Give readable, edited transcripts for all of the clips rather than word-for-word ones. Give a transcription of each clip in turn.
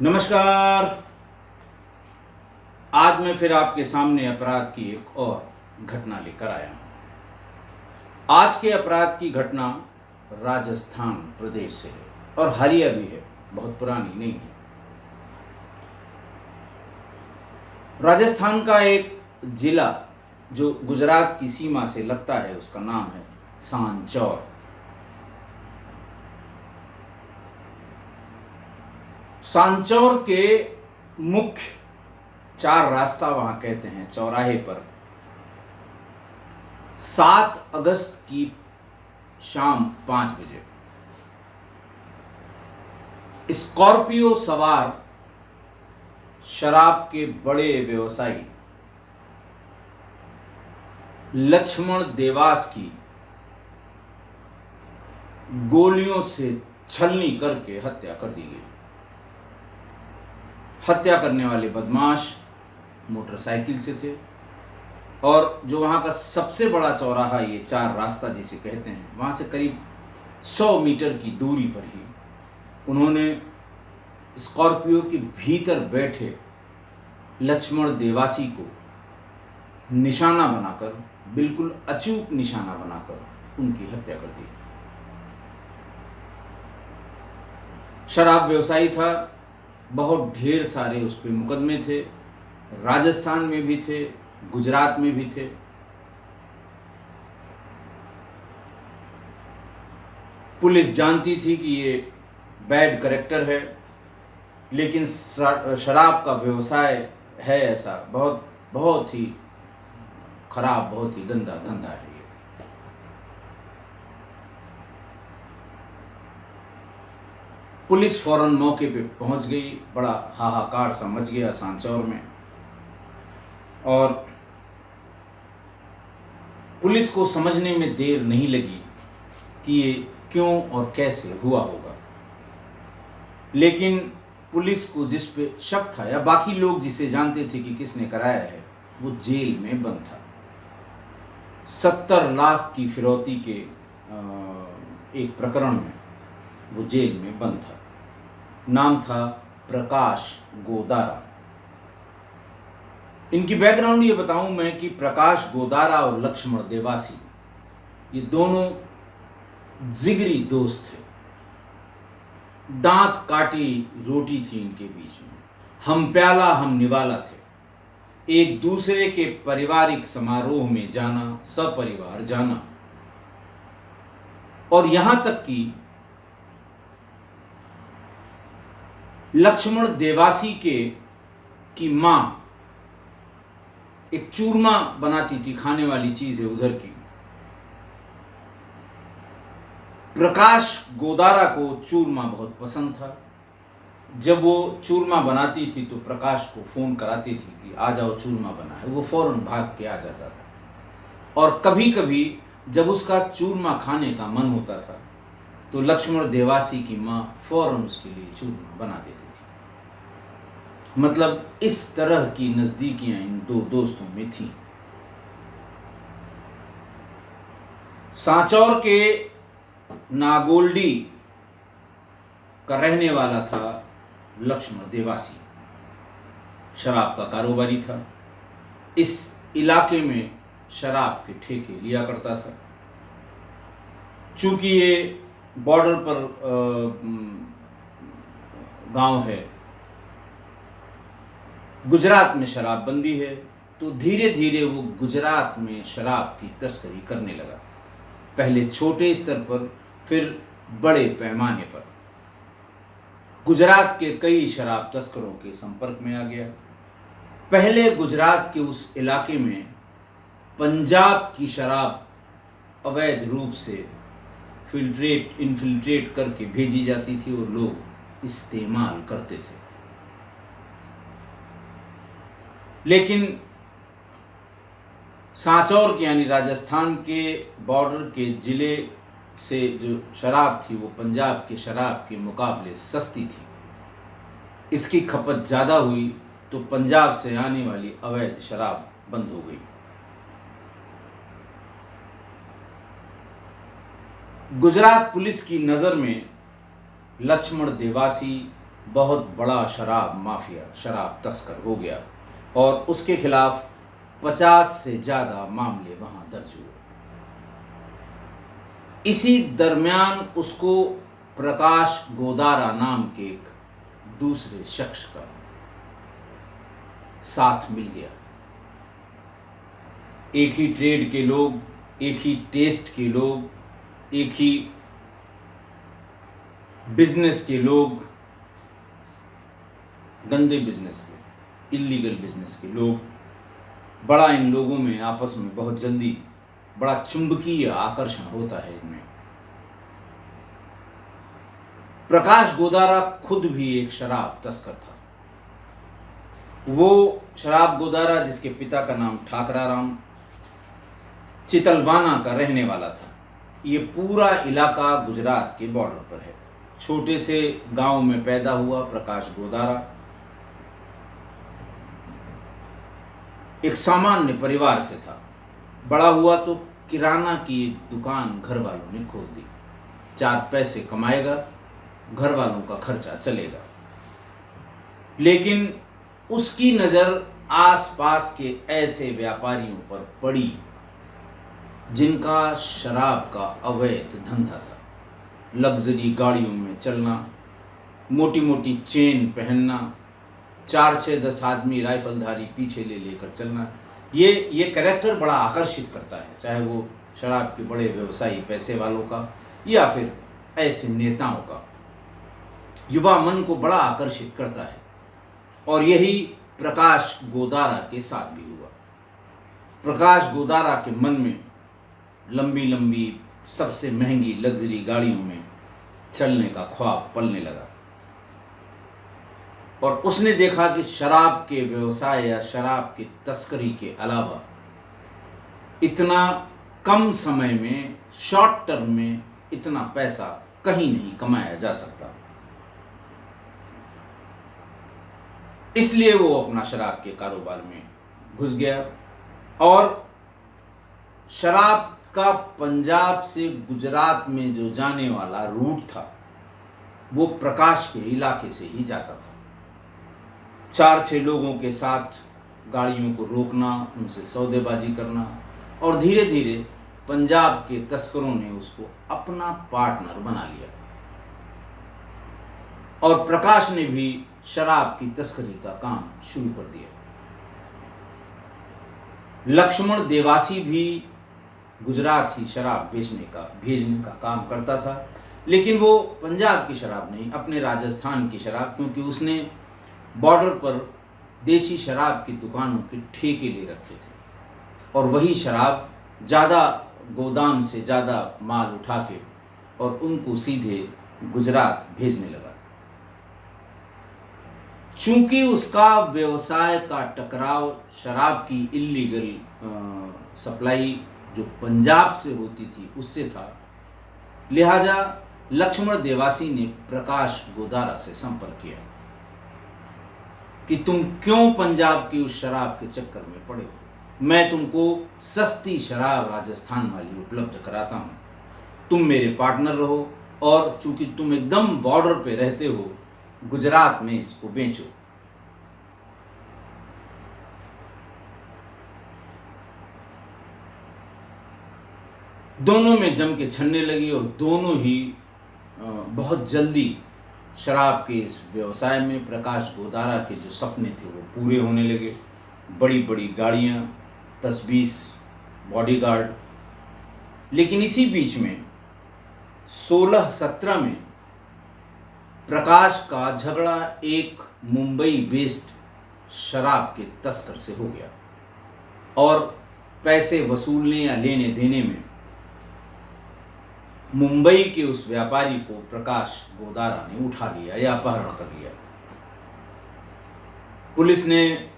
नमस्कार। आज मैं फिर आपके सामने अपराध की एक और घटना लेकर आया हूं। आज के अपराध की घटना राजस्थान प्रदेश से है और हालिया भी है, बहुत पुरानी नहीं है। राजस्थान का एक जिला जो गुजरात की सीमा से लगता है, उसका नाम है सांचौर। सांचौर के मुख्य 4 रास्ता वहां कहते हैं चौराहे पर 7 अगस्त की शाम 5 बजे स्कॉर्पियो सवार शराब के बड़े व्यवसायी लक्ष्मण देवास की गोलियों से छलनी करके हत्या कर दी गई। हत्या करने वाले बदमाश मोटरसाइकिल से थे और जो वहाँ का सबसे बड़ा चौराहा, ये 4 रास्ता जिसे कहते हैं, वहाँ से करीब 100 मीटर की दूरी पर ही उन्होंने स्कॉर्पियो के भीतर बैठे लक्ष्मण देवासी को निशाना बनाकर, बिल्कुल अचूक निशाना बनाकर उनकी हत्या कर दी। शराब व्यवसायी था, बहुत ढेर सारे उस पर मुकदमे थे, राजस्थान में भी थे, गुजरात में भी थे। पुलिस जानती थी कि ये बैड कैरेक्टर है, लेकिन शराब का व्यवसाय है ऐसा, बहुत बहुत ही खराब, बहुत ही गंदा धंधा है ये। पुलिस फौरन मौके पे पहुंच गई, बड़ा हाहाकार सा मच गया सांचौर में और पुलिस को समझने में देर नहीं लगी कि ये क्यों और कैसे हुआ होगा। लेकिन पुलिस को जिस पे शक था, या बाकी लोग जिसे जानते थे कि किसने कराया है, वो जेल में बंद था। 70 लाख की फिरौती के एक प्रकरण में वो जेल में बंद था। नाम था प्रकाश गोदारा। इनकी बैकग्राउंड ये बताऊं मैं कि प्रकाश गोदारा और लक्ष्मण देवासी ये दोनों जिगरी दोस्त थे। दांत काटी रोटी थी इनके बीच में, हम प्याला हम निवाला थे। एक दूसरे के पारिवारिक समारोह में जाना, सपरिवार जाना, और यहां तक कि लक्ष्मण देवासी की मां एक चूरमा बनाती थी, खाने वाली चीज है उधर की। प्रकाश गोदारा को चूरमा बहुत पसंद था। जब वो चूरमा बनाती थी तो प्रकाश को फोन कराती थी कि आ जाओ चूरमा बना है, वो फौरन भाग के आ जाता था। और कभी कभी जब उसका चूरमा खाने का मन होता था तो लक्ष्मण देवासी की मां फौरन उसके लिए चूरमा बना देती थी। मतलब इस तरह की नजदीकियां इन दो दोस्तों में थी। सांचौर के नागोल्डी का रहने वाला था लक्ष्मण देवासी। शराब का कारोबारी था। इस इलाके में शराब के ठेके लिया करता था। चूंकि ये बॉर्डर पर गांव है, गुजरात में शराबबंदी है, तो धीरे धीरे वो गुजरात में शराब की तस्करी करने लगा। पहले छोटे स्तर पर, फिर बड़े पैमाने पर। गुजरात के कई शराब तस्करों के संपर्क में आ गया। पहले गुजरात के उस इलाके में पंजाब की शराब अवैध रूप से इन्फिल्ट्रेट करके भेजी जाती थी और लोग इस्तेमाल करते थे। लेकिन सांचौर के यानी राजस्थान के बॉर्डर के जिले से जो शराब थी वो पंजाब के शराब के मुकाबले सस्ती थी। इसकी खपत ज़्यादा हुई तो पंजाब से आने वाली अवैध शराब बंद हो गई। गुजरात पुलिस की नज़र में लक्ष्मण देवासी बहुत बड़ा शराब माफिया, शराब तस्कर हो गया और उसके खिलाफ 50 से ज़्यादा मामले वहाँ दर्ज हुए। इसी दरमियान उसको प्रकाश गोदारा नाम के एक दूसरे शख्स का साथ मिल गया। एक ही ट्रेड के लोग, एक ही टेस्ट के लोग, एक ही बिजनेस के लोग, गंदे बिजनेस के, इल्लीगल बिजनेस के लोग, बड़ा इन लोगों में आपस में बहुत जल्दी बड़ा चुंबकीय आकर्षण होता है इनमें। प्रकाश गोदारा खुद भी एक शराब तस्कर था। वो शराब गोदारा, जिसके पिता का नाम ठाकराराम चितलवाना का रहने वाला था। ये पूरा इलाका गुजरात के बॉर्डर पर है। छोटे से गांव में पैदा हुआ प्रकाश गोदारा एक सामान्य परिवार से था। बड़ा हुआ तो किराना की एक दुकान घर वालों ने खोल दी। 4 पैसे कमाएगा, घर वालों का खर्चा चलेगा। लेकिन उसकी नज़र आसपास के ऐसे व्यापारियों पर पड़ी जिनका शराब का अवैध धंधा था। लग्जरी गाड़ियों में चलना, मोटी मोटी चेन पहनना, 4 से 10 आदमी राइफलधारी पीछे ले लेकर चलना। ये कैरेक्टर बड़ा आकर्षित करता है, चाहे वो शराब के बड़े व्यवसायी पैसे वालों का या फिर ऐसे नेताओं का। युवा मन को बड़ा आकर्षित करता है और यही प्रकाश गोदारा के साथ भी हुआ। प्रकाश गोदारा के मन में लंबी लंबी सबसे महंगी लग्जरी गाड़ियों में चलने का ख्वाब पलने लगा और उसने देखा कि शराब के व्यवसाय या शराब की तस्करी के अलावा इतना कम समय में, शॉर्ट टर्म में इतना पैसा कहीं नहीं कमाया जा सकता। इसलिए वो अपना शराब के कारोबार में घुस गया और शराब का पंजाब से गुजरात में जो जाने वाला रूट था वो प्रकाश के इलाके से ही जाता था। 4-6 लोगों के साथ गाड़ियों को रोकना, उनसे सौदेबाजी करना और धीरे धीरे पंजाब के तस्करों ने उसको अपना पार्टनर बना लिया और प्रकाश ने भी शराब की तस्करी का काम शुरू कर दिया। लक्ष्मण देवासी भी गुजरात ही शराब भेजने का काम करता था, लेकिन वो पंजाब की शराब नहीं, अपने राजस्थान की शराब, क्योंकि उसने बॉर्डर पर देशी शराब की दुकानों के ठेके ले रखे थे और वही शराब ज़्यादा गोदाम से ज़्यादा माल उठा के और उनको सीधे गुजरात भेजने लगा। चूंकि उसका व्यवसाय का टकराव शराब की इल्लीगल सप्लाई जो पंजाब से होती थी उससे था, लिहाजा लक्ष्मण देवासी ने प्रकाश गोदारा से संपर्क किया कि तुम क्यों पंजाब की उस शराब के चक्कर में पड़े हो, मैं तुमको सस्ती शराब राजस्थान वाली उपलब्ध कराता हूँ, तुम मेरे पार्टनर रहो और चूंकि तुम एकदम बॉर्डर पे रहते हो, गुजरात में इसको बेचो। दोनों में जम के छलने लगी और दोनों ही बहुत जल्दी शराब के इस व्यवसाय में प्रकाश गोदारा के जो सपने थे वो पूरे होने लगे। बड़ी बड़ी गाड़ियाँ, 10-20 बॉडीगार्ड। लेकिन इसी बीच में 16-17 में प्रकाश का झगड़ा एक मुंबई बेस्ड शराब के तस्कर से हो गया और पैसे वसूलने या लेने देने में मुंबई के उस व्यापारी को प्रकाश गोदारा ने उठा लिया या अपहरण कर लिया। पुलिस ने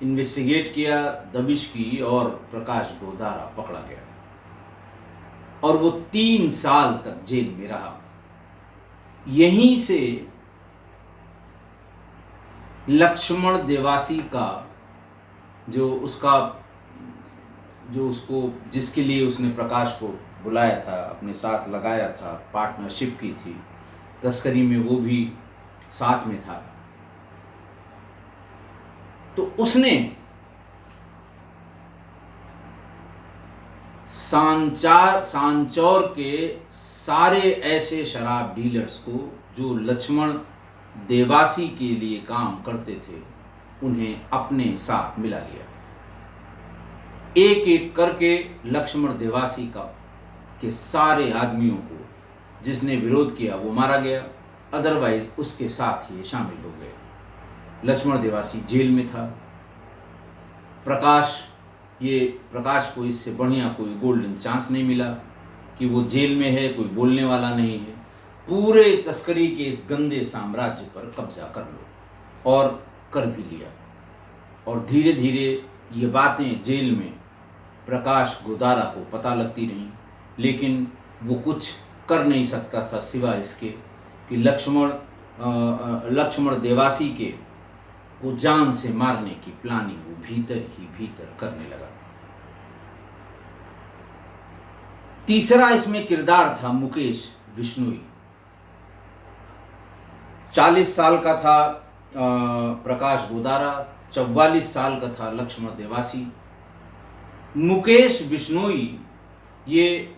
इन्वेस्टिगेट किया, दबिश की और प्रकाश गोदारा पकड़ा गया और वो 3 साल तक जेल में रहा। यहीं से लक्ष्मण देवासी का जो उसको जिसके लिए उसने प्रकाश को बुलाया था, अपने साथ लगाया था, पार्टनरशिप की थी तस्करी में, वो भी साथ में था, तो उसने सांचौर के सारे ऐसे शराब डीलर्स को जो लक्ष्मण देवासी के लिए काम करते थे, उन्हें अपने साथ मिला लिया। एक एक करके लक्ष्मण देवासी के सारे आदमियों को जिसने विरोध किया वो मारा गया, अदरवाइज उसके साथ ही शामिल हो गए। लक्ष्मण देवासी जेल में था। प्रकाश को इससे बढ़िया कोई गोल्डन चांस नहीं मिला कि वो जेल में है, कोई बोलने वाला नहीं है, पूरे तस्करी के इस गंदे साम्राज्य पर कब्जा कर लो, और कर भी लिया। और धीरे धीरे ये बातें जेल में प्रकाश गोदारा को पता लगती रहीं, लेकिन वो कुछ कर नहीं सकता था सिवाय इसके कि लक्ष्मण देवासी को जान से मारने की प्लानिंग वो भीतर ही भीतर करने लगा। तीसरा इसमें किरदार था मुकेश बिश्नोई। 40 साल का था प्रकाश गोदारा, 44 साल का था लक्ष्मण देवासी। मुकेश बिश्नोई ये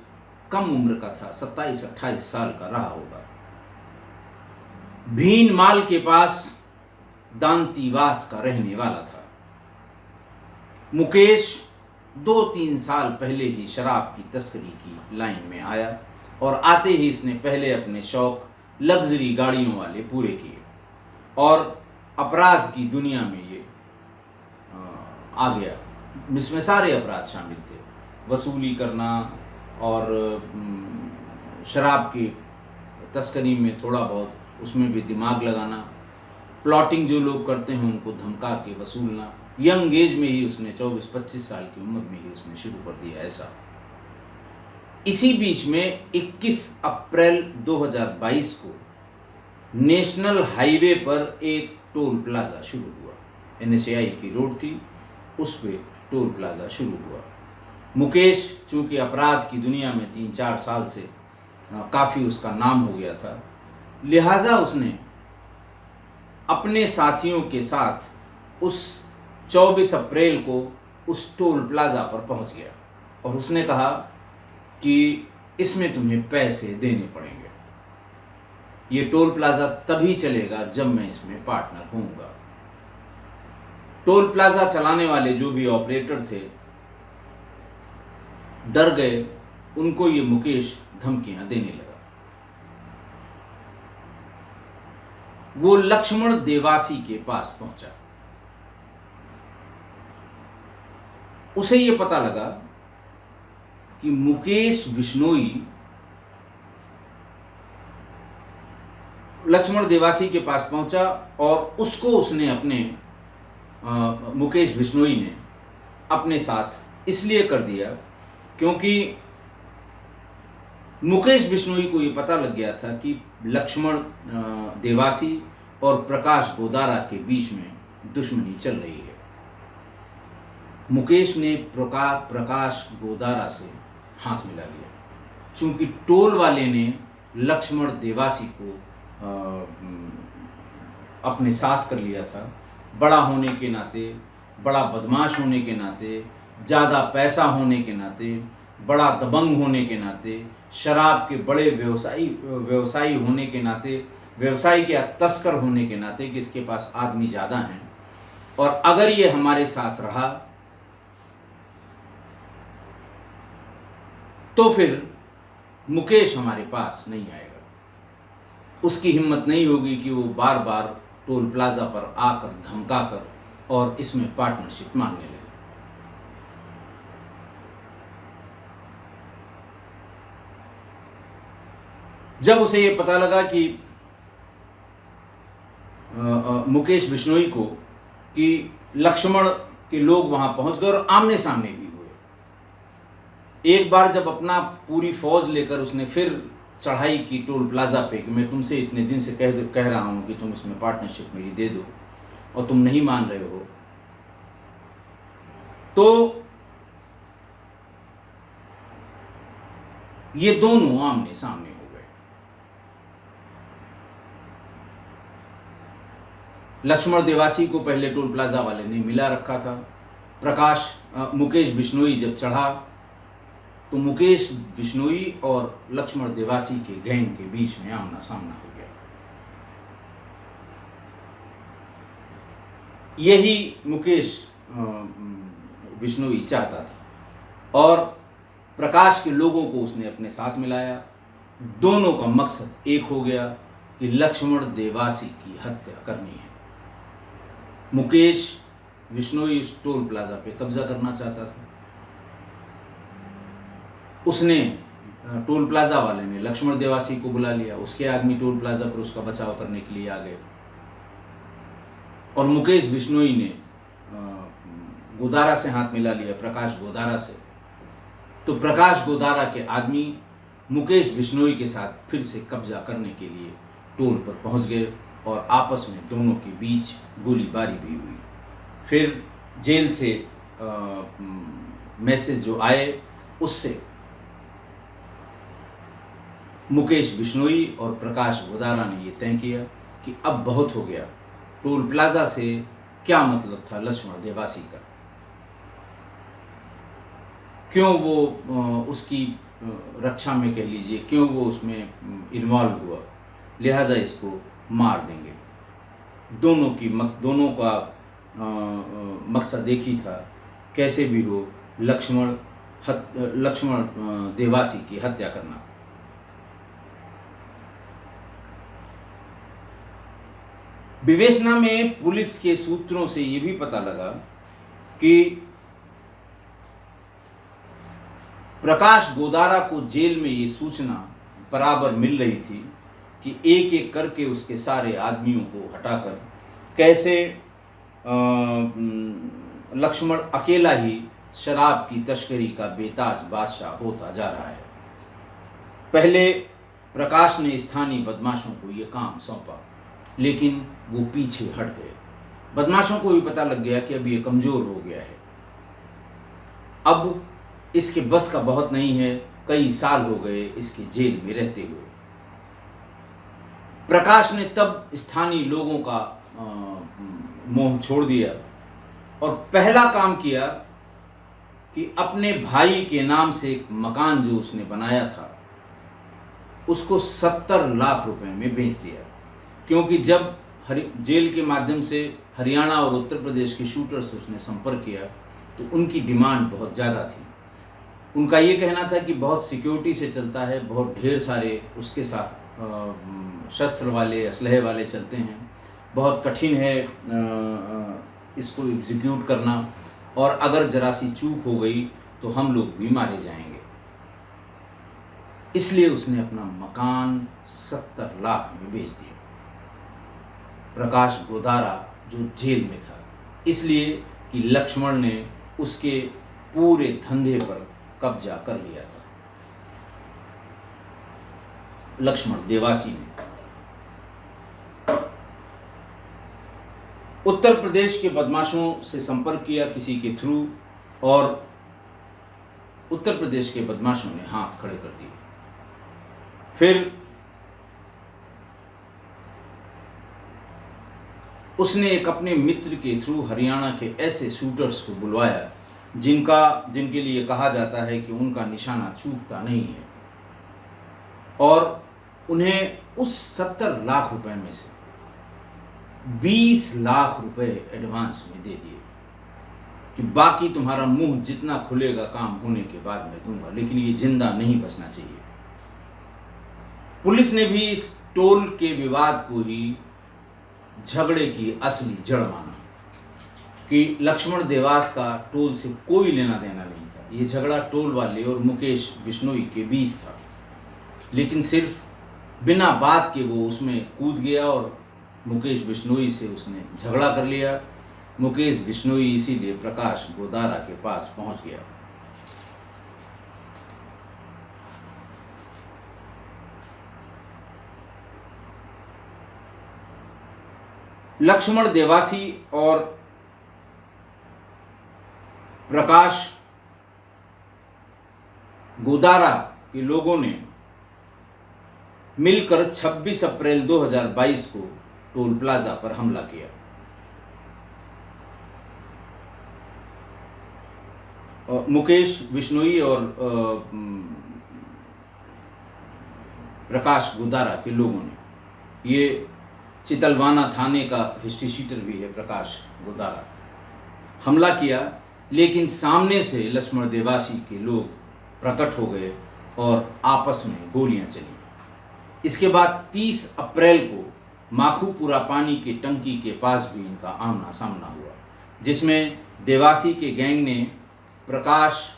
कम उम्र का था, 27-28 साल का रहा होगा। भीनमाल के पास दांतीवास का रहने वाला था। मुकेश 2-3 साल पहले ही शराब की तस्करी की लाइन में आया, और आते ही इसने पहले अपने शौक लग्जरी गाड़ियों वाले पूरे किए, और अपराध की दुनिया में ये आ गया। इसमें सारे अपराध शामिल थे, वसूली करना और शराब की तस्करी में थोड़ा बहुत उसमें भी दिमाग लगाना, प्लॉटिंग जो लोग करते हैं उनको धमका के वसूलना। यंग एज में ही उसने 24-25 साल की उम्र में ही उसने शुरू कर दिया ऐसा। इसी बीच में 21 अप्रैल 2022 को नेशनल हाईवे पर एक टोल प्लाजा शुरू हुआ। NHAI की रोड थी, उस पे टोल प्लाजा शुरू हुआ। मुकेश चूंकि अपराध की दुनिया में 3-4 साल से काफ़ी उसका नाम हो गया था, लिहाजा उसने अपने साथियों के साथ उस 24 अप्रैल को उस टोल प्लाजा पर पहुंच गया, और उसने कहा कि इसमें तुम्हें पैसे देने पड़ेंगे। ये टोल प्लाजा तभी चलेगा जब मैं इसमें पार्टनर होऊंगा। टोल प्लाजा चलाने वाले जो भी ऑपरेटर थे डर गए, उनको ये मुकेश धमकियां देने लगा। वो लक्ष्मण देवासी के पास पहुंचा। उसे ये पता लगा कि मुकेश बिश्नोई लक्ष्मण देवासी के पास पहुंचा, और उसको उसने अपने मुकेश बिश्नोई ने अपने साथ इसलिए कर दिया क्योंकि मुकेश बिश्नोई को ये पता लग गया था कि लक्ष्मण देवासी और प्रकाश गोदारा के बीच में दुश्मनी चल रही है। मुकेश ने प्रकाश गोदारा से हाथ मिला लिया। चूंकि टोल वाले ने लक्ष्मण देवासी को अपने साथ कर लिया था, बड़ा होने के नाते, बड़ा बदमाश होने के नाते, ज़्यादा पैसा होने के नाते, बड़ा दबंग होने के नाते, शराब के बड़े व्यवसायी होने के नाते, व्यवसायी के तस्कर होने के नाते कि इसके पास आदमी ज़्यादा हैं, और अगर ये हमारे साथ रहा तो फिर मुकेश हमारे पास नहीं आएगा। उसकी हिम्मत नहीं होगी कि वो बार बार टोल प्लाजा पर आकर धमकाकर और इसमें पार्टनरशिप मांगने लगे। जब उसे ये पता लगा कि मुकेश बिश्नोई को कि लक्ष्मण के लोग वहां पहुंच गए और आमने सामने भी हुए। एक बार जब अपना पूरी फौज लेकर उसने फिर चढ़ाई की टोल प्लाजा पे कि मैं तुमसे इतने दिन से कह रहा हूं कि तुम इसमें पार्टनरशिप मेरी दे दो और तुम नहीं मान रहे हो, तो ये दोनों आमने सामने हो गए। लक्ष्मण देवासी को पहले टोल प्लाजा वाले ने मिला रखा था। मुकेश बिश्नोई जब चढ़ा तो मुकेश बिश्नोई और लक्ष्मण देवासी के गैंग के बीच में आमना सामना हो गया। यही मुकेश बिश्नोई चाहता था और प्रकाश के लोगों को उसने अपने साथ मिलाया। दोनों का मकसद एक हो गया कि लक्ष्मण देवासी की हत्या करनी है। मुकेश बिश्नोई उस टोल प्लाजा पे कब्जा करना चाहता था। उसने टोल प्लाजा वाले ने लक्ष्मण देवासी को बुला लिया, उसके आदमी टोल प्लाजा पर उसका बचाव करने के लिए आ गए और मुकेश बिश्नोई ने गोदारा से हाथ मिला लिया, प्रकाश गोदारा से। तो प्रकाश गोदारा के आदमी मुकेश बिश्नोई के साथ फिर से कब्जा करने के लिए टोल पर पहुंच गए और आपस में दोनों के बीच गोलीबारी भी हुई। फिर जेल से मैसेज जो आए उससे मुकेश बिश्नोई और प्रकाश गोदारा ने ये तय किया कि अब बहुत हो गया। टोल प्लाजा से क्या मतलब था लक्ष्मण देवासी का, क्यों वो उसकी रक्षा में कह लीजिए, क्यों वो उसमें इन्वॉल्व हुआ, लिहाजा इसको मार देंगे। दोनों का मकसद एक ही था, कैसे भी हो लक्ष्मण देवासी की हत्या करना। विवेचना में पुलिस के सूत्रों से ये भी पता लगा कि प्रकाश गोदारा को जेल में ये सूचना बराबर मिल रही थी कि एक एक करके उसके सारे आदमियों को हटाकर कैसे लक्ष्मण अकेला ही शराब की तस्करी का बेताज बादशाह होता जा रहा है। पहले प्रकाश ने स्थानीय बदमाशों को ये काम सौंपा, लेकिन वो पीछे हट गए। बदमाशों को भी पता लग गया कि अब ये कमज़ोर हो गया है, अब इसके बस का बहुत नहीं है। कई साल हो गए इसके जेल में रहते हुए। प्रकाश ने तब स्थानीय लोगों का मोह छोड़ दिया और पहला काम किया कि अपने भाई के नाम से एक मकान जो उसने बनाया था उसको 70 लाख रुपए में बेच दिया, क्योंकि जब जेल के माध्यम से हरियाणा और उत्तर प्रदेश के शूटर से उसने संपर्क किया तो उनकी डिमांड बहुत ज़्यादा थी। उनका ये कहना था कि बहुत सिक्योरिटी से चलता है, बहुत ढेर सारे उसके साथ शस्त्र वाले असलहे वाले चलते हैं, बहुत कठिन है इसको एग्जीक्यूट करना, और अगर जरा सी चूक हो गई तो हम लोग भी मारे जाएंगे। इसलिए उसने अपना मकान 70 लाख में बेच दिया। प्रकाश गोदारा जो जेल में था, इसलिए कि लक्ष्मण ने उसके पूरे धंधे पर कब्जा कर लिया था। लक्ष्मण देवासी ने उत्तर प्रदेश के बदमाशों से संपर्क किया किसी के थ्रू, और उत्तर प्रदेश के बदमाशों ने हाथ खड़े कर दिए। फिर उसने एक अपने मित्र के थ्रू हरियाणा के ऐसे शूटर्स को बुलवाया जिनके लिए कहा जाता है कि उनका निशाना चूकता नहीं है, और उन्हें उस 70 लाख रुपए में से 20 लाख रुपए एडवांस में दे दिए कि बाकी तुम्हारा मुंह जितना खुलेगा काम होने के बाद मैं दूंगा, लेकिन ये जिंदा नहीं बचना चाहिए। पुलिस ने भी इस टोल के विवाद को ही झगड़े की असली जड़ माना कि लक्ष्मण देवास का टोल से कोई लेना देना नहीं था। ये झगड़ा टोल वाले और मुकेश बिश्नोई के बीच था, लेकिन सिर्फ बिना बात के वो उसमें कूद गया और मुकेश बिश्नोई से उसने झगड़ा कर लिया। मुकेश बिश्नोई इसीलिए प्रकाश गोदारा के पास पहुंच गया। लक्ष्मण देवासी और प्रकाश गोदारा के लोगों ने मिलकर 26 अप्रैल 2022 को टोल प्लाजा पर हमला किया। मुकेश बिश्नोई और प्रकाश गोदारा के लोगों ने, ये चितलवाना थाने का हिस्ट्री शीटर भी है प्रकाश गोदारा, हमला किया। लेकिन सामने से लक्ष्मण देवासी के लोग प्रकट हो गए और आपस में गोलियां चली। इसके बाद 30 अप्रैल को माखूपुरा पानी के टंकी के पास भी इनका आमना सामना हुआ, जिसमें देवासी के गैंग ने प्रकाश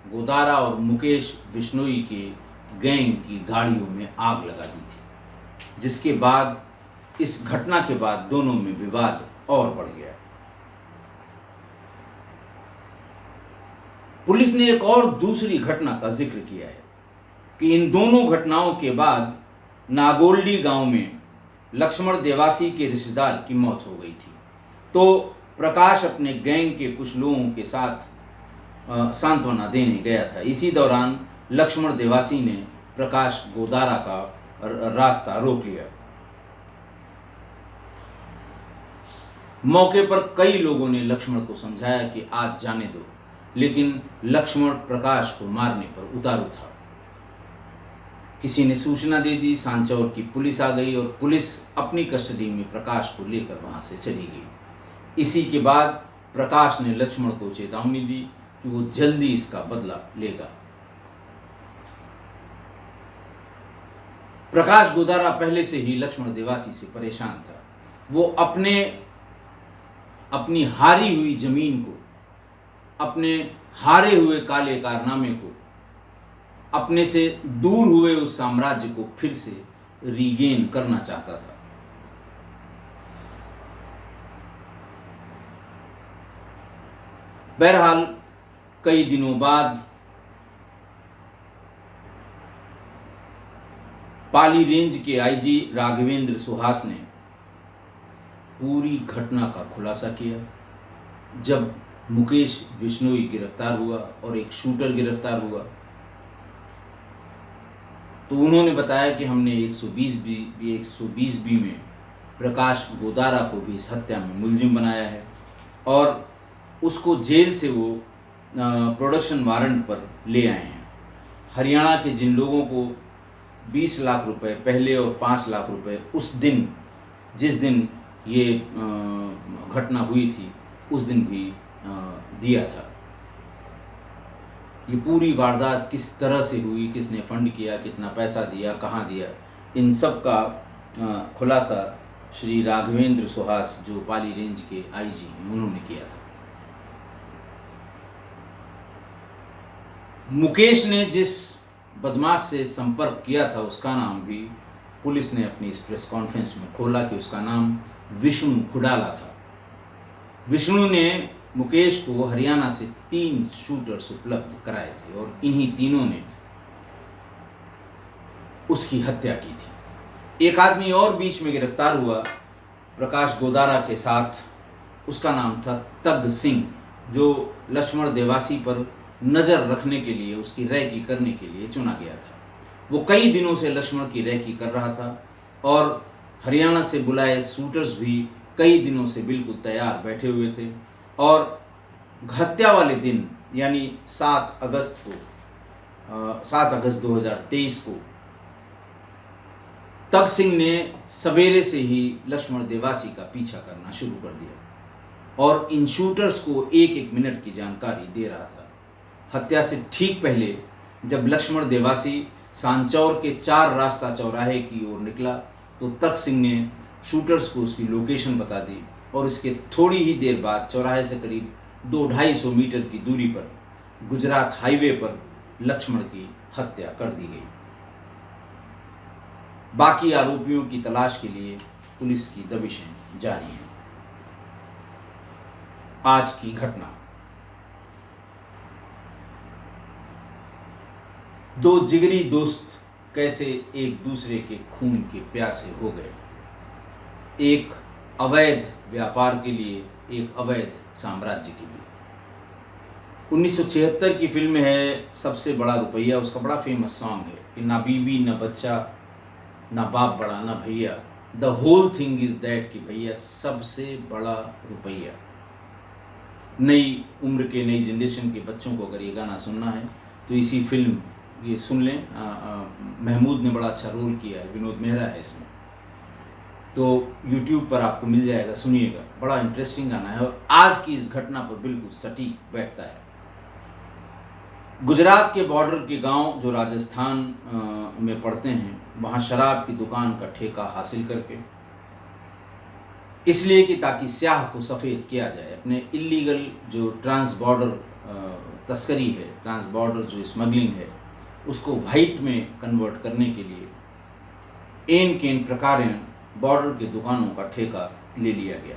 गोदारा और मुकेश बिश्नोई के गैंग की गाड़ियों में आग लगा दी थी, जिसके बाद इस घटना के बाद दोनों में विवाद और बढ़ गया। पुलिस ने एक और दूसरी घटना का जिक्र किया है कि इन दोनों घटनाओं के बाद नागोल्डी गांव में लक्ष्मण देवासी के रिश्तेदार की मौत हो गई थी। तो प्रकाश अपने गैंग के कुछ लोगों के साथ सांत्वना देने गया था। इसी दौरान लक्ष्मण देवासी ने प्रकाश गोदारा का रास्ता रोक लिया। मौके पर कई लोगों ने लक्ष्मण को समझाया कि आज जाने दो, लेकिन लक्ष्मण प्रकाश को मारने पर उतारू था। किसी ने सूचना दे दी, सांचौर की पुलिस आ गई और पुलिस अपनी कस्टडी में प्रकाश को लेकर वहां से चली गई। इसी के बाद प्रकाश ने लक्ष्मण को चेतावनी दी कि वो जल्दी इसका बदला लेगा। प्रकाश गोदारा पहले से ही लक्ष्मण देवासी से परेशान था। वो अपनी हारी हुई जमीन को, अपने हारे हुए काले कारनामे को, अपने से दूर हुए उस साम्राज्य को फिर से रीगेन करना चाहता था। बहरहाल कई दिनों बाद पाली रेंज के आईजी राघवेंद्र सुहास ने पूरी घटना का खुलासा किया। जब मुकेश बिश्नोई गिरफ्तार हुआ और एक शूटर गिरफ्तार हुआ, तो उन्होंने बताया कि हमने 120B में प्रकाश गोदारा को भी इस हत्या में मुलजिम बनाया है और उसको जेल से वो प्रोडक्शन वारंट पर ले आए हैं। हरियाणा के जिन लोगों को 20 लाख रुपए पहले और 5 लाख रुपए उस दिन, जिस दिन ये घटना हुई थी, उस दिन भी दिया था। ये पूरी वारदात किस तरह से हुई, किसने फंड किया, कितना पैसा दिया, कहाँ दिया, इन सब का खुलासा श्री राघवेंद्र सुहास जो पाली रेंज के आईजी हैं उन्होंने किया था। मुकेश ने जिस बदमाश से संपर्क किया था उसका नाम भी पुलिस ने अपनी इस प्रेस कॉन्फ्रेंस में खोला कि उसका नाम विष्णु खुडाला था। विष्णु ने मुकेश को हरियाणा से 3 शूटर्स उपलब्ध कराए थे और इन्हीं तीनों ने उसकी हत्या की थी। एक आदमी और बीच में गिरफ्तार हुआ प्रकाश गोदारा के साथ, उसका नाम था तग सिंह, जो लक्ष्मण देवासी पर नज़र रखने के लिए, उसकी रैकी करने के लिए चुना गया था। वो कई दिनों से लक्ष्मण की रैकी कर रहा था और हरियाणा से बुलाए शूटर्स भी कई दिनों से बिल्कुल तैयार बैठे हुए थे। और हत्या वाले दिन यानी 7 अगस्त 2023 को तग सिंह ने सवेरे से ही लक्ष्मण देवासी का पीछा करना शुरू कर दिया और इन शूटर्स को 1-1 मिनट की जानकारी दे रहा था। हत्या से ठीक पहले जब लक्ष्मण देवासी सांचौर के 4 रास्ता चौराहे की ओर निकला तो तग सिंह ने शूटर्स को उसकी लोकेशन बता दी और इसके थोड़ी ही देर बाद चौराहे से करीब 200-250 मीटर की दूरी पर गुजरात हाईवे पर लक्ष्मण की हत्या कर दी गई। बाकी आरोपियों की तलाश के लिए पुलिस की दबिशें जारी हैं। आज की घटना, 2 जिगरी दोस्त कैसे एक दूसरे के खून के प्यासे हो गए। एक अवैध व्यापार के लिए, एक अवैध साम्राज्य के लिए। 1976 की फिल्म है सबसे बड़ा रुपया, उसका बड़ा फेमस सॉन्ग है कि ना बीवी ना बच्चा ना बाप बड़ा ना भैया, the whole thing is that कि भैया सबसे बड़ा रुपया। नई उम्र के, नई जनरेशन के बच्चों को अगर ये गाना सुनना है तो इसी फिल्म ये सुन लें। महमूद ने बड़ा अच्छा रोल किया है, विनोद मेहरा है इसमें, तो YouTube पर आपको मिल जाएगा, सुनिएगा। बड़ा इंटरेस्टिंग गाना है और आज की इस घटना पर बिल्कुल सटीक बैठता है। गुजरात के बॉर्डर के गांव जो राजस्थान में पड़ते हैं, वहाँ शराब की दुकान का ठेका हासिल करके, इसलिए कि ताकि स्याह को सफ़ेद किया जाए, अपने इलीगल जो ट्रांस बॉर्डर तस्करी है, ट्रांस बॉर्डर जो स्मगलिंग है, उसको वाइट में कन्वर्ट करने के लिए एन केन प्रकारेण बॉर्डर के दुकानों का ठेका ले लिया गया।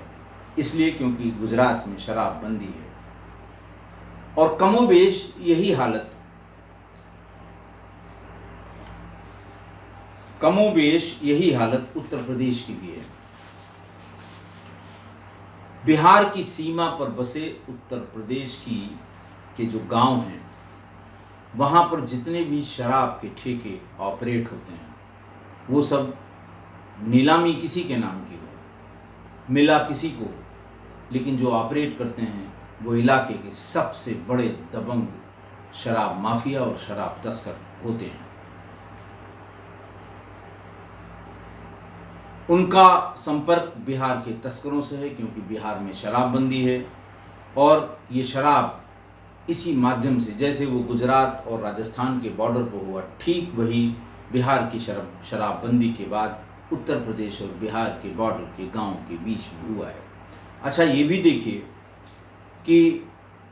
इसलिए क्योंकि गुजरात में शराब बंदी है और कमोबेश यही हालत उत्तर प्रदेश की भी है। बिहार की सीमा पर बसे उत्तर प्रदेश के जो गांव हैं, वहाँ पर जितने भी शराब के ठेके ऑपरेट होते हैं, वो सब नीलामी किसी के नाम की हो, मिला किसी को, लेकिन जो ऑपरेट करते हैं वो इलाके के सबसे बड़े दबंग शराब माफिया और शराब तस्कर होते हैं। उनका संपर्क बिहार के तस्करों से है, क्योंकि बिहार में शराबबंदी है और ये शराब इसी माध्यम से, जैसे वो गुजरात और राजस्थान के बॉर्डर पर हुआ, ठीक वही बिहार की शराबबंदी के बाद उत्तर प्रदेश और बिहार के बॉर्डर के गांव के बीच में हुआ है। अच्छा, ये भी देखिए कि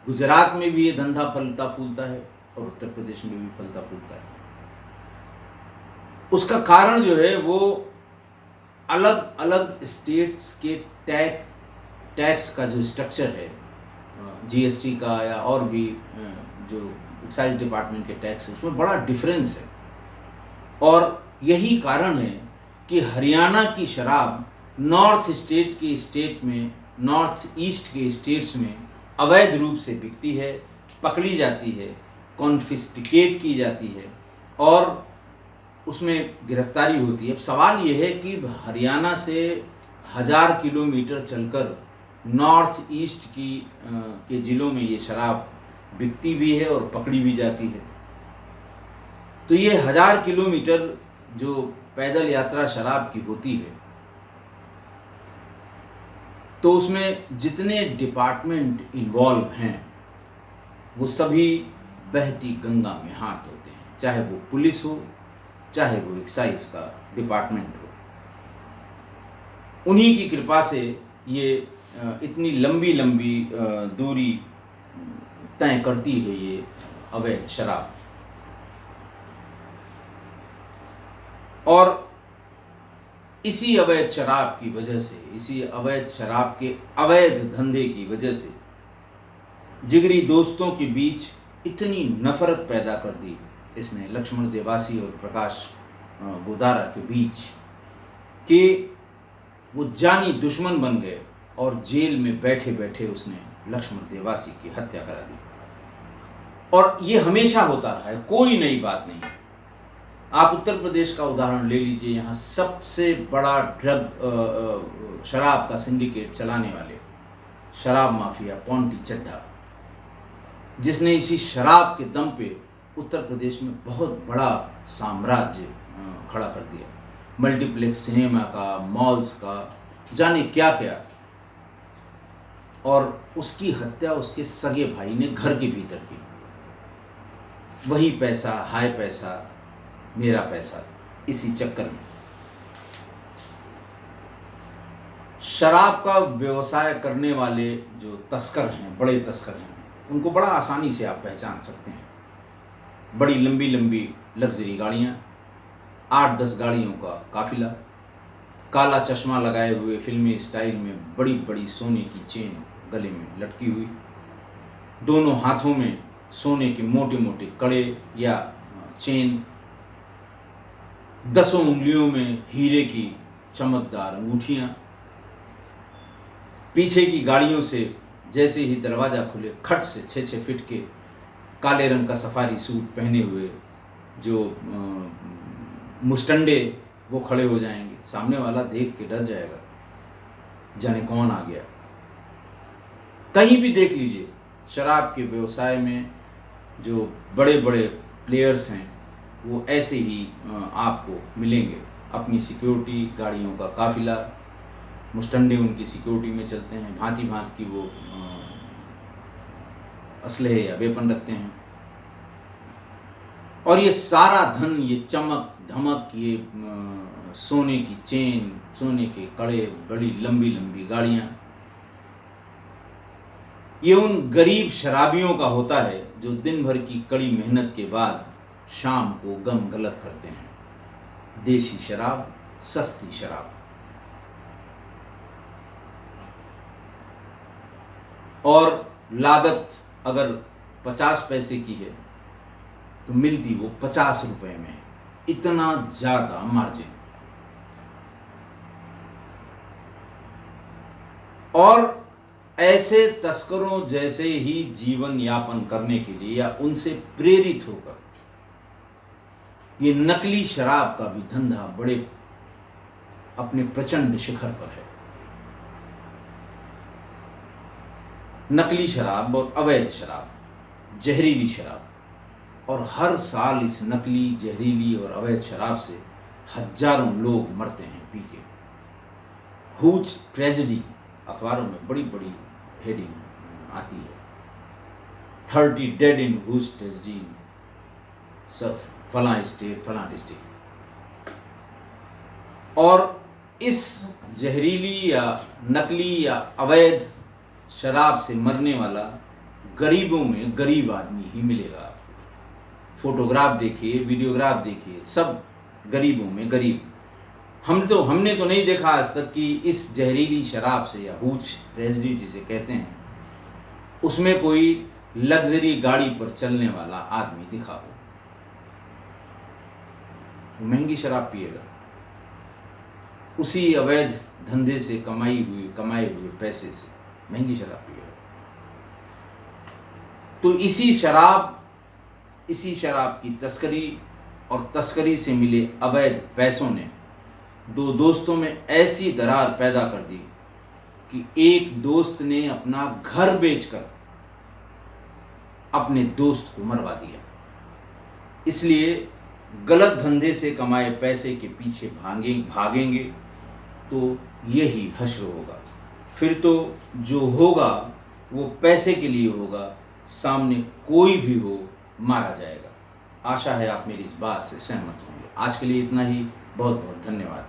गुजरात में भी ये धंधा फलता फूलता है और उत्तर प्रदेश में भी फलता फूलता है। उसका कारण जो है वो अलग अलग स्टेट्स के टैक्स का जो स्ट्रक्चर है, GST का या और भी जो एक्साइज डिपार्टमेंट के टैक्स है, उसमें बड़ा डिफरेंस है। और यही कारण है कि हरियाणा की शराब नॉर्थ ईस्ट के स्टेट्स में अवैध रूप से बिकती है, पकड़ी जाती है, कॉन्फिस्टिकेट की जाती है और उसमें गिरफ्तारी होती है। अब सवाल ये है कि हरियाणा से 1000 किलोमीटर चलकर नॉर्थ ईस्ट के ज़िलों में ये शराब बिकती भी है और पकड़ी भी जाती है। तो ये 1000 किलोमीटर जो पैदल यात्रा शराब की होती है, तो उसमें जितने डिपार्टमेंट इन्वॉल्व हैं वो सभी बहती गंगा में हाथ होते हैं, चाहे वो पुलिस हो, चाहे वो एक्साइज का डिपार्टमेंट हो। उन्हीं की कृपा से ये इतनी लंबी लंबी दूरी तय करती है ये अवैध शराब। और इसी अवैध शराब की वजह से, इसी अवैध शराब के अवैध धंधे की वजह से जिगरी दोस्तों के बीच इतनी नफरत पैदा कर दी इसने, लक्ष्मण देवासी और प्रकाश गोदारा के बीच, कि वो जानी दुश्मन बन गए और जेल में बैठे बैठे उसने लक्ष्मण देवासी की हत्या करा दी। और ये हमेशा होता रहा है, कोई नई बात नहीं है। आप उत्तर प्रदेश का उदाहरण ले लीजिए, यहाँ सबसे बड़ा शराब का सिंडिकेट चलाने वाले शराब माफिया पॉन्टी चड्ढा, जिसने इसी शराब के दम पे उत्तर प्रदेश में बहुत बड़ा साम्राज्य खड़ा कर दिया, मल्टीप्लेक्स सिनेमा का, मॉल्स का, जाने क्या क्या। और उसकी हत्या उसके सगे भाई ने घर के भीतर की। वही पैसा, हाय पैसा, मेरा पैसा, इसी चक्कर में शराब का व्यवसाय करने वाले जो तस्कर हैं, बड़े तस्कर हैं, उनको बड़ा आसानी से आप पहचान सकते हैं। बड़ी लंबी लंबी लग्जरी गाड़ियाँ, 8-10 गाड़ियों का काफिला, काला चश्मा लगाए हुए फिल्मी स्टाइल में बड़ी बड़ी सोने की चेन गले में लटकी हुई, दोनों हाथों में सोने के मोटे मोटे कड़े या चेन, 10 उंगलियों में हीरे की चमकदार अंगूठियाँ, पीछे की गाड़ियों से जैसे ही दरवाज़ा खुले खट से 6-6 फीट के काले रंग का सफारी सूट पहने हुए जो मुस्टंडे, वो खड़े हो जाएंगे। सामने वाला देख के डर जाएगा, जाने कौन आ गया। कहीं भी देख लीजिए, शराब के व्यवसाय में जो बड़े बड़े प्लेयर्स हैं वो ऐसे ही आपको मिलेंगे। अपनी सिक्योरिटी, गाड़ियों का काफिला, मुस्टंडे उनकी सिक्योरिटी में चलते हैं, भांति भांति की वो असलहे या वेपन रखते हैं। और ये सारा धन, ये चमक धमक, ये सोने की चेन, सोने के कड़े, बड़ी लंबी लंबी गाड़ियां, ये उन गरीब शराबियों का होता है जो दिन भर की कड़ी मेहनत के बाद शाम को गम गलत करते हैं। देशी शराब, सस्ती शराब। और लागत अगर 50 पैसे की है तो मिलती वो 50 रुपए में। इतना ज्यादा मार्जिन। और ऐसे तस्करों जैसे ही जीवन यापन करने के लिए या उनसे प्रेरित होकर ये नकली शराब का भी धंधा बड़े अपने प्रचंड शिखर पर है। नकली शराब और अवैध शराब, जहरीली शराब, और हर साल इस नकली, जहरीली और अवैध शराब से हजारों लोग मरते हैं पी के। हुज ट्रेजेडी, अखबारों में बड़ी बड़ी हेडिंग आती है, 30 डेड इन हुज ट्रेजेडी, सब फला स्टेट, फला डिस्ट्रिक्ट। और इस जहरीली या नकली या अवैध शराब से मरने वाला गरीबों में गरीब आदमी ही मिलेगा आपको। फोटोग्राफ देखिए, वीडियोग्राफ देखिए, सब गरीबों में गरीब। हमने तो नहीं देखा आज तक कि इस जहरीली शराब से, या हूच ट्रेजेडी जिसे कहते हैं, उसमें कोई लग्जरी गाड़ी पर चलने वाला आदमी दिखा हो। महंगी शराब पिएगा, उसी अवैध धंधे से कमाए हुए पैसे से महंगी शराब पिएगा। तो इसी शराब की तस्करी और तस्करी से मिले अवैध पैसों ने दो दोस्तों में ऐसी दरार पैदा कर दी कि एक दोस्त ने अपना घर बेचकर अपने दोस्त को मरवा दिया। इसलिए गलत धंधे से कमाए पैसे के पीछे भागेंगे तो यही हश्र होगा। फिर तो जो होगा वो पैसे के लिए होगा, सामने कोई भी हो मारा जाएगा। आशा है आप मेरी इस बात से सहमत होंगे। आज के लिए इतना ही। बहुत बहुत धन्यवाद।